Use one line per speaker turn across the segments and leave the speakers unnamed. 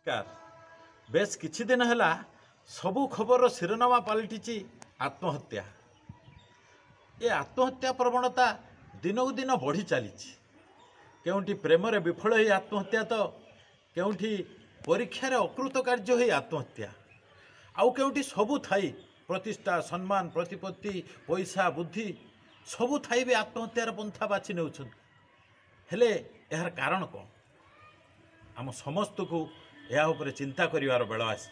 नमस्कार। बेस किछि दिन है सबू खबर शिरोनामा पलटि आत्महत्या। ये आत्महत्या प्रवणता दिनकू दिन बढ़ी चली। केउठी प्रेम विफल हो आत्महत्या तो केउठी परीक्षार अकृत कार्य हो आत्महत्या आउ केउठी सबू थाई प्रतिष्ठा सम्मान प्रतिपत्ति पैसा बुद्धि सबू थाई भी आत्महत्यार पंथा बाछि नेउछन। हेले यार कारण कौन? आम समस्त को यह उपरे चिंता करिवार बेल आसी।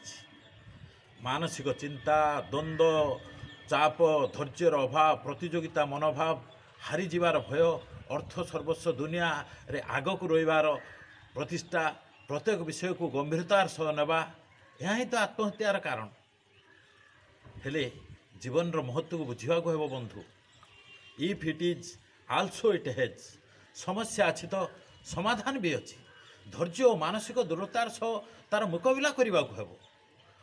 मानसिक चिंता द्वंद्व चाप धैर्यर अभाव प्रतियोगिता मनोभाव हारीजार भय अर्थ सर्वस्व दुनिया रे आग को रहीबार प्रतिष्ठा प्रत्येक विषय को गंभीरतार सह नेबा यह ही तो आत्महत्यार कारण। हेले जीवन महत्व को बुझा को हेबो बंधु। If it is also it has समस्या अच्छी तो समाधान भी अच्छी। धैर्य और मानसिक दृढ़तार सह तार मुकाबला करने को हेबो।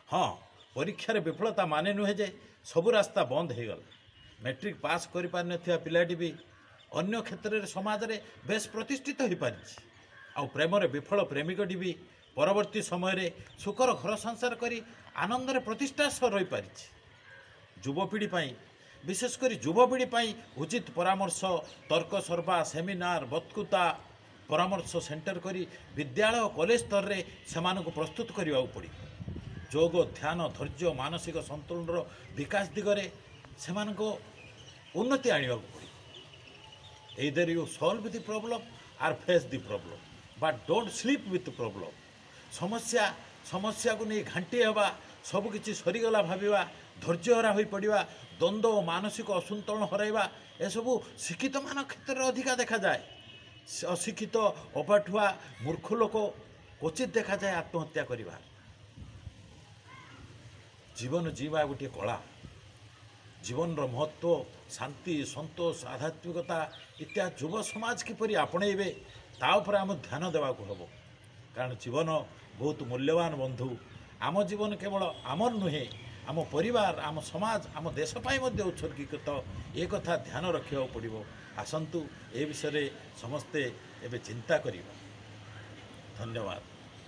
हाँ, परीक्षार विफलता माने नुहे जे सबू रास्ता बंद हो गला। मैट्रिक पास कर पारि पिलाटी भी अन्य क्षेत्र में समाज में बेस प्रतिष्ठित हो पारि। आउ प्रेम विफल प्रेमिकटी भी परवर्ती समय सुखर घर संसार करी आनंद प्रतिष्ठा सह रही पारि। युवपीढ़ी विशेषकर युवपीढ़ी उचित परामर्श तर्क सर्वा सेमिनार बतकुता परामर्श सेंटर करी विद्यालय और कॉलेज स्तर में से प्रस्तुत करने पड़ी। योग ध्यान धैर्य मानसिक संतुलन विकास दिगरे से उन्नति आने पड़ी। Either you solve the problem or face the problem but don't sleep with problem. समस्या को नहीं घांटी हवा सबकि सरीगला भाविवा धैर्यहरा हो पड़ा द्वंद्व मानसिक असंतुलन हरइबा एसबू शिक्षित मान क्षेत्र में अधिका देखा जाए। अशिक्षित अपाठुआ मूर्ख लोक क्वचित देखा जाए आत्महत्या करिवार। जीवन जीवा गोटे कला। जीवन महत्व शांति संतोष आध्यात्मिकता इत्यादि युव समाज किपरि आपणेबे ता उपरे आम ध्यान देवा हम। कारण जीवन बहुत मूल्यवान बंधु। आम जीवन केवल आमर नुहे आम परिवार आम समाज आम देश पाई मध्य उत्सर्गीकृत एक कथा ध्यान रखा पड़ो। आसंतु ए विषय समस्ते एबे चिंता करिबा। धन्यवाद।